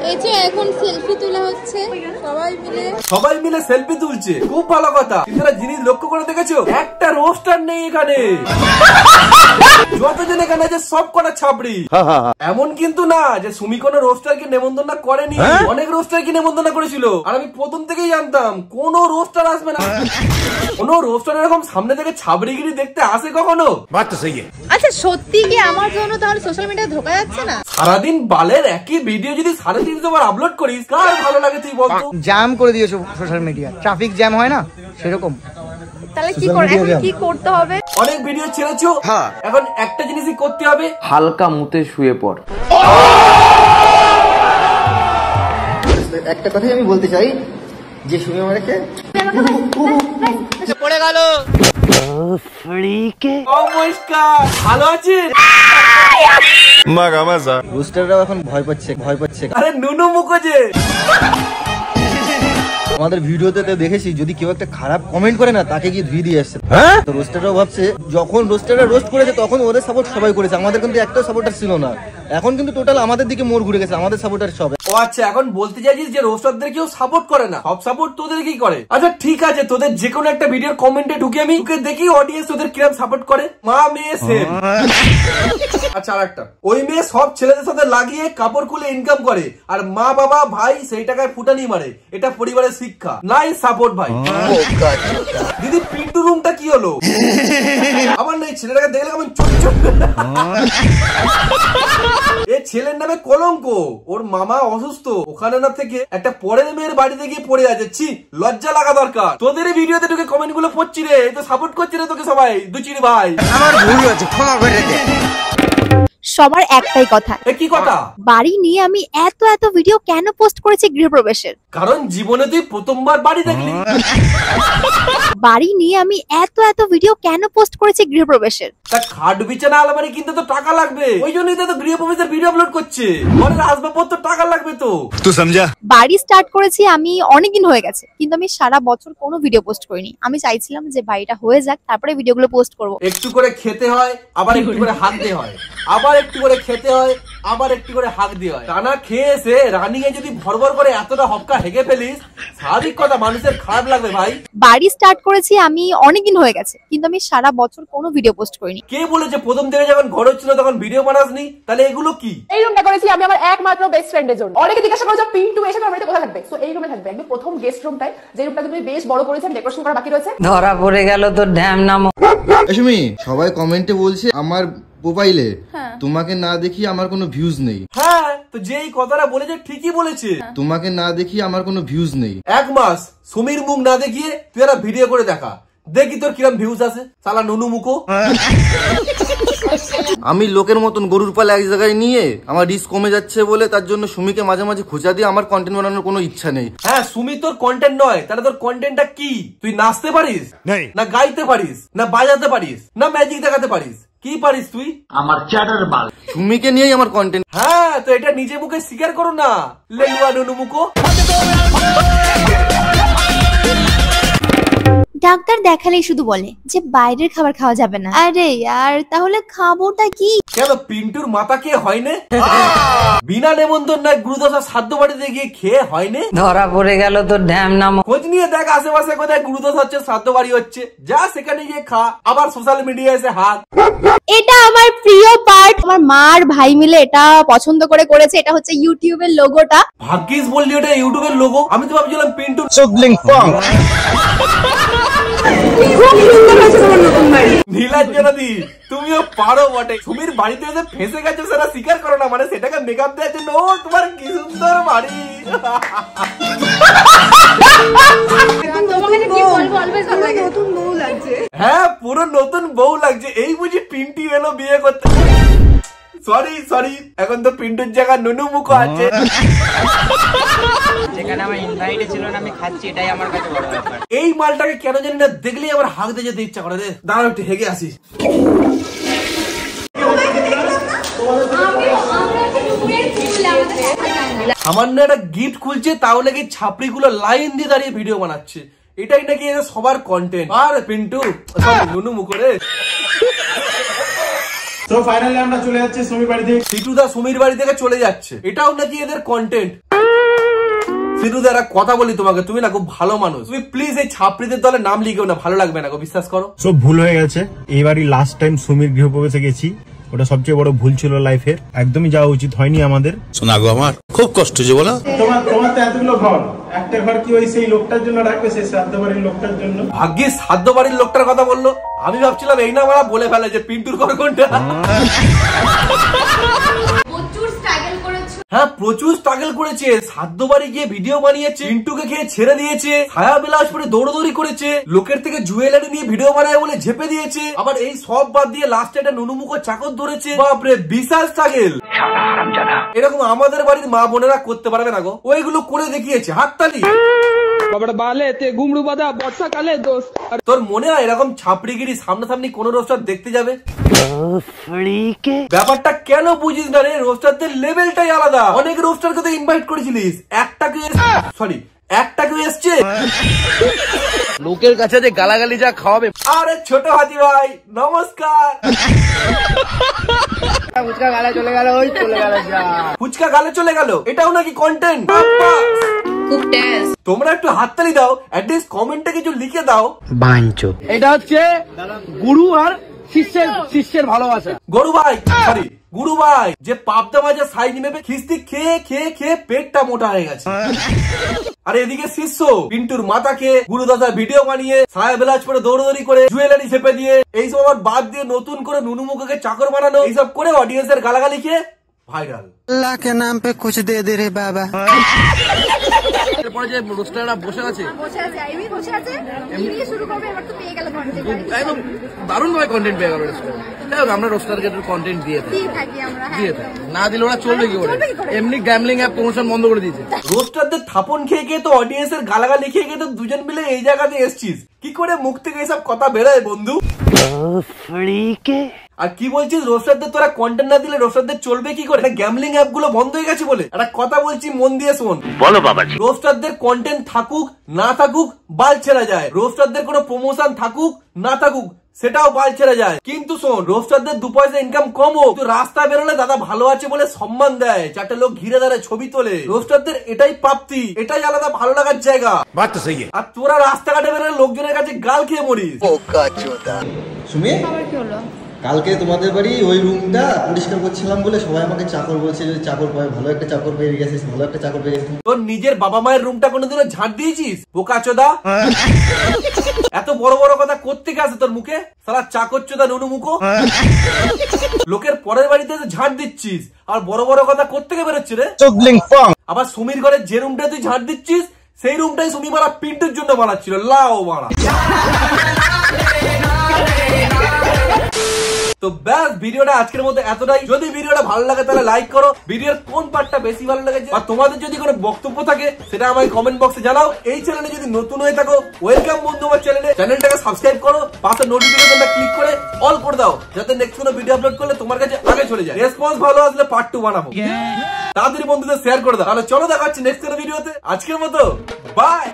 এই যে এখন সেলফি তোলা হচ্ছে সবাই মিলে সেলফি তুলছে, খুব ভালো কথা। কিন্তু জিনিস লক্ষ্য করে দেখেছো, একটা রোস্টার নেই এখানে। যতজন এখানে আছে সব কটা ছাপড়ি। এমন কিন্তু না যে সুমি কোনো রোস্টারকে নেমন্তন্ন করেনি, অনেক রোস্টারকে নেমন্তন্ন করেছিল। আর আমি প্রথম থেকেই জানতাম কোন রোস্টার আসবে না। কোন রোস্টার এরকম সামনে থেকে ছাবড়িগিরি দেখতে আসে কখনো? আচ্ছা সত্যি কি আমার জন্য তাহলে সোশ্যাল মিডিয়ায় ঢোকা যাচ্ছে না? সারাদিন বালের একই ভিডিও যদি 350 বার আপলোড করিস, কার ভালো লাগে তুই বলতো? জ্যাম করে দিয়েছো সোশ্যাল মিডিয়া, ট্রাফিক জ্যাম হয় না সেরকম। তাহলে কি করে, এখন কি করতে হবে? অনেক ভিডিও ছেড়েছো, এখন একটা জিনিসই করতে হবে, হালকা মুতে শুয়ে পড়। একটা কথাই আমি বলতে চাই যে সুমি আমাকে পড়ে গেল। ভালো আছিস? রোস্টাররাও এখন ভয় পাচ্ছে। আরে নুনু মুখো যে আমাদের ভিডিওতে দেখেছি, যদি কেউ একটা খারাপ কমেন্ট করে না, তাকে গিয়ে ধুই দিয়ে আসছে। তো রোস্টাররাও ভাবছে যখন রোস্টাররা রোস্ট করেছে তখন ওদের সাপোর্ট সবাই করেছে, আমাদের কিন্তু একটা সাপোর্টার ছিল না। এখন কিন্তু টোটাল আমাদের দিকে মোড় ঘুরে গেছে, আমাদের সাপোর্টার সব। ও আচ্ছা, এখন বলতে চাইছিস যে রোস্টারদের কেউ সাপোর্ট করে না, সব সাপোর্ট তোদের কি করে? আচ্ছা ঠিক আছে, তোদের যে কোনো একটা ভিডিওর কমেন্টে ঢুকে আমি দেখি অডিয়েন্স তোদের কিরকম সাপোর্ট করে। মা মেয়ে সেম। আচ্ছা আরেকটা, ওই মেয়ে সব ছেলেদের সাথে লাগিয়ে কাপড় খুলে ইনকাম করে, আর মা বাবা ভাই সেই টাকায় ফুটানি মারে। এটা পরিবারের শিক্ষা, নাই সাপোর্ট ভাই। দিদি পিন্টু রুমটা কি হলো? আমার নেই, ছেলেটাকে দেখলে কেমন ছোট ছোট। এ ছেলের নামে কলঙ্ক, ওর মামা অসুস্থ, ওখানে না থেকে একটা পরের মেয়ের বাড়িতে গিয়ে পড়ে আছে। ছি, লজ্জা লাগা দরকার। তোদের ভিডিওতে ঢুকে কমেন্ট গুলো পড়ছি রে, তো সাপোর্ট করছি রে তোকে সবাই। দুচির ভাই আমার ভুল হয়েছে, ক্ষমা করে দে। সবার একটাই কথা, কি কথা? বাড়ি নিয়ে আমি এত ভিডিও কেন পোস্ট করেছি গৃহপ্রবেশের? কারণ জীবনে তুই প্রথমবার বাড়ি দেখলি। বাড়ি নিয়ে আমি এত ভিডিও কেন পোস্ট করেছি গৃহপ্রবেশের? তা খাট বিছানা আলমারি কিনতে তো টাকা লাগবে, ওই জন্যই তো গৃহপ্রবেশের ভিডিও আপলোড করছে। ঘরের আসবাবপত্র টাকা লাগবে তো, তুই সমঝা? বাড়ি স্টার্ট করেছি আমি অনেকদিন হয়ে গেছে, কিন্তু আমি সারা বছর কোনো ভিডিও পোস্ট করিনি। আমি চাইছিলাম যে বাড়িটা হয়ে যাক, তারপরে ভিডিওগুলো পোস্ট করব। একটু করে খেতে হয়, আবার একটু করে হাঁকতে হয়, আবার একটু করে খেতে হয়, আবার একটু করে হাঁক দিয়ে হয়। টানা খেয়ে এসে রানিং এ যদি ভরভর করে এতটা হপকা হেগে ফেলিস, স্বাভাবিক কথা মানুষের খারাপ লাগবে ভাই। বাড়ি স্টার্ট করেছি আমি অনেকদিন হয়ে গেছে, কিন্তু আমি সারা বছর কোনো ভিডিও পোস্ট করিনি। কে বলেছে প্রথম থেকে যখন ঘর হচ্ছিল তখন ভিডিও বানাসনি? তাহলে এগুলো কি? এই রুমটা করেছি আমি আমার একমাত্র বেস্ট ফ্রেন্ডের জন্য। অনেকে জিজ্ঞাসা করে যে পিন্টু এসে আমার বাড়িতে কোথায় থাকবে? সো এই রুমে থাকবে, একদম প্রথম গেস্ট রুমটাই, যে রুমটা তুমি বেশ বড় করেছেন, ডেকোরেশন করা বাকি রয়েছে। ধরা পড়ে গেল তোর ড্যাম নাম। সুমি, সবাই কমেন্টে বলছে আমার প্রোফাইলে তোমাকে না দেখি আমার কোনো ভিউজ নেই। হ্যাঁ, তো যেই কথাটা বলেছে ঠিকই বলেছে। তোমাকে না দেখি আমার কোনো ভিউজ নেই। এক মাস সুমির মুখ না দেখিয়ে তুই একটা ভিডিও করে দেখা, দেখি তোর কিরম ভিউজ আছে। শালা নুনু মুখো। আমি লোকের মতন গরুর পালে এক জায়গায় নিয়ে আমার রিস্ক কমে যাচ্ছে বলে তার জন্য সুমিকে মাঝে মাঝে খোঁজা দিয়ে আমার কন্টেন্ট বানানোর কোনো ইচ্ছা নেই। হ্যাঁ, সুমি তোর কন্টেন্ট নয়, তাহলে তোর কন্টেন্টটা কি? তুই নাচতে পারিস না, গাইতে পারিস না, বাজাতে পারিস না, ম্যাজিক দেখাতে পারিস? কি পারিস তুই? আমার চ্যাটার বাল। সুমিকে নিয়েই আমার কন্টেন্ট। হ্যাঁ, তো এটা নিজে মুখে স্বীকার করো না, লেলুয়া নুনু মুখো। ডাক্তার দেখালেই শুধু বলে যে বাইরের খাবার খাওয়া যাবে না। আরে यार, তাহলে খাবোটা কি? কেন পিন্টুর মাথা কে হয়নে? বিনা নেমন্তন্নায় গুরুদশা সাধ্য বাড়িতে গিয়ে খেয়ে হয়নে? ধরা পড়ে গেল তোর ড্যাম নাম। খোঁজ নিয়ে দেখ আশেপাশে কোথায় গুরুদশা হচ্ছে, সাধ্য বাড়ি হচ্ছে, যা সেখানে গিয়ে খা, আবার সোশ্যাল মিডিয়ায় এসে হাত। এটা আমার প্রিয় পার্ট, আমার মা আর ভাই মিলে এটা পছন্দ করে করেছে। এটা হচ্ছে ইউটিউবের লোগোটা। ভাগ্যিস বললি ওটা ইউটিউবের লোগো, আমি তো ভাবছিলাম পিন্টুর। নীলাঞ্জনাদি, তুমিও পারো বটে। সুমির বাড়িতে এসে ফেঁসে গেছে, সেটা স্বীকার করো না, মানে সেটাকে মেকআপ দেওয়ার জন্য। ও তোমার কি সুন্দর বাড়ি। হ্যাঁ, পুরো নতুন বউ লাগছে। এই বুঝি পিন্টি এলো বিয়ে করতে? সরি, এখন তো পিন্টুর জায়গায় নুনু মুখো আছে। যেখানে আমার ইনভাইট ছিল না, আমি খাচ্ছি, এটাই আমার কাছে বড় ব্যাপার। এই মালটাকে কেন জানি না দেখলেই আমার হাঁক দিয়ে যেতে ইচ্ছা করে রে। দাঁড়াও একটু হেগে আসি। সামান্য একটা গিফট খুলছে, তাও নাকি ছাপড়ি গুলো লাইন দিয়ে দাঁড়িয়ে ভিডিও বানাচ্ছে। এটাই নাকি সবার কন্টেন্ট। আর পিন্টু নুনু মুখো রে। তো ফাইনালি আমরা চলে যাচ্ছি সুমির বাড়ি থেকে। সিটুদা সুমির বাড়ি থেকে চলে যাচ্ছে, এটাও নাকি এদের কন্টেন্ট। সিনুদা একটা কথা বলি তোমাকে, তুমি না খুব ভালো মানুষ, তুমি প্লিজ এই ছাপড়িদের দলে নাম লিখেও না, ভালো লাগবে না গো, বিশ্বাস করো। সব ভুল হয়ে গেছে, এইবারই লাস্ট টাইম সুমির গৃহপ্রবেশে গেছি, ওটা সবচেয়ে বড় ভুল ছিল লাইফের, একদমই যাওয়া উচিত হয়নি আমাদের। শোনা গো আমার খুব কষ্ট হচ্ছে বলো। তোমার তো এতগুলো ঘর, একটা ঘর কি ওই সেই লোকটার জন্য রাখবে, সেই শ্রাদ্ধ বাড়ির লোকটার জন্য? ভাগ্যিস শ্রাদ্ধ বাড়ির লোকটার কথা বললো, আমি ভাবছিলাম এই না মারা বলে ফেলে যে পিন্টুর ঘর কোনটা। হ্যাঁ প্রচুর স্ট্রাগল করেছে, শ্রাদ্ধ বাড়ি গিয়ে ভিডিও বানিয়েছে, পিন্টুকে খেয়ে ছেড়ে দিয়েছে, ছায়া বিলাসপুরে দৌড়দৌড়ি করেছে, লোকের থেকে জুয়েলারি নিয়ে ভিডিও বানায় বলে ঝেপে দিয়েছে, আবার এই সব বাদ দিয়ে লাস্টে একটা নুনুমুখো চাকর ধরেছে। বাপরে বিশাল স্ট্রাগল। এরকম আমাদের বাড়ির মা বোনেরা করতে পারবে না গো, ওইগুলো করে দেখিয়েছে, হাততালি। তোর মনে হয় এরকম ছাপড়িগিরি সামনাসামনি কোন রোস্টার দেখতে যাবে? ব্যাপারটা কেন বুঝিস না রে, রোস্টারদের লেভেলটাই আলাদা। অনেক রোস্টারকে তো ইনভাইট করেছিলিস, একটা কেউ এসছে? লোকের কাছে যে গালাগালি যা খাওয়াবে। আরে ছোট হাতি ভাই নমস্কার। ফুচকা গালে চলে গেল, ওই চলে গেল, ফুচকা গালে চলে গেল, এটাও নাকি কন্টেন্ট? তোমরা একটু হাততালি দাও, অ্যাটলিস্ট কমেন্টে কিছু লিখে দাও। এটা হচ্ছে গুরু আর শিষ্যের ভালোবাসা। গরু ভাই, সরি গুরু ভাই, যে পাবদা ভাজা সাইজ নেবে খিস্তি খেয়ে খেয়ে খেয়ে পেটটা মোটা হয়ে গেছে। আর এদিকে শিষ্য পিন্টুর মাথাকে গুরু দাদা ভিডিও বানিয়ে ছায়া বেলাজ করে দৌড়দৌড়ি করে জুয়েলারি চেপে দিয়ে এইসব আবার বাদ দিয়ে নতুন করে নুনুমুখকে চাকর বানানো, এইসব করে অডিয়েন্সের গালাগালি খেয়ে ভাইরাল। अल्लाह के नाम पे कुछ दे दे रे बाबा। এরপরে যে রোস্টাররা বসে আছে একদম দারুণ ভাবে কন্টেন্ট পেয়ে গেল। আমরা রোস্টারকে কন্টেন্ট দিয়ে থাকি, না দিলে ওরা চলবে কি করে? এমনি গ্যামলিং অ্যাপ প্রমোশন বন্ধ করে দিয়েছে। রোস্টারদের থাপন খেয়ে খেয়ে তো অডিয়েন্সের গালাগালি খেয়ে খেয়ে তো দুজন মিলে এই জায়গাতে এসছিস, কি করে মুখ থেকে এসব কথা বেরোয় বন্ধু? আর কি বলছিস, রোস্টারদের তোরা কন্টেন্ট না দিলে রোস্টারদের চলবে কি করে? গ্যামলিং অ্যাপ গুলো বন্ধ হয়ে গেছে বলে একটা কথা বলছি, মন দিয়ে শোন। বলো বাবাজি। রোস্টারদের কন্টেন্ট থাকুক না থাকুক বাল ছেড়া যায়, রোস্টারদের কোনো প্রমোশন থাকুক না থাকুক সেটাও বাল ছেড়া যায়, কিন্তু শোন রোস্টারদের 2 পয়সা ইনকাম কম হোক, রাস্তায় বেরোলে দাদা ভালো আছে বলে সম্মান দেয়, 4টে লোক ঘিরে দাঁড়ায় ছবি তোলে, রোস্টারদের এটাই প্রাপ্তি, এটাই আলাদা ভালো লাগার জায়গা। আর তোরা রাস্তাঘাটে বেরোলে লোকজনের কাছে গাল খেয়ে মরিস। সুমি, কালকে তোমাদের বাড়ি ওই রুমটা পরিষ্কার করছিলাম বলে সবাই আমাকে চাকর বলছে, যে চাকর পায়, ভালো একটা চাকর পেয়ে গেছিস, ভালো একটা চাকর পেয়ে গেছিস। তোর নিজের বাবা মায়ের রুমটা কোনোদিনও ঝাঁট দিয়েছিস বোকাচোদা? এত বড় বড় কথা কোত্থেকে আসে তোর মুখে, সালা চাকরচোদা নুনুমুখো। লোকের পরের বাড়িতে ঝাঁট দিচ্ছিস আর বড় বড় কথা কোত্থেকে বেরোচ্ছে রে? আবার সুমির ঘরে যে রুমটা তুই ঝাঁট দিচ্ছিস সেই রুমটাই সুমি মারা পিন্টুর জন্য বানাচ্ছিল, লাও মারা। তো ব্যাস ভিডিওটা আজকের মতো এতটাই। যদি ভিডিওটা ভালো লাগে তাহলে লাইক করো, ভিডিওর কোন পার্টটা বেশি ভালো লেগেছে আর তোমাদের যদি কোনো বক্তব্য থাকে সেটা আমাকে কমেন্ট বক্সে জানাও। এই চ্যানেলে যদি নতুন হয়ে থাকো ওয়েলকাম বন্ধু আমার চ্যানেলটাকে সাবস্ক্রাইব করো, পাশে নোটিফিকেশনটা ক্লিক করে অল করে দাও, যাতে নেক্সট কোনো ভিডিও আপলোড করলে তোমার কাছে আগে চলে যায়। রেসপন্স ভালো আসলে পার্ট 2 বানাবো, তাড়াতাড়ি বন্ধুদের শেয়ার করে দাও। তাহলে চলো দেখা হচ্ছে নেক্সট কোনো ভিডিওতে, আজকের মতো বাই।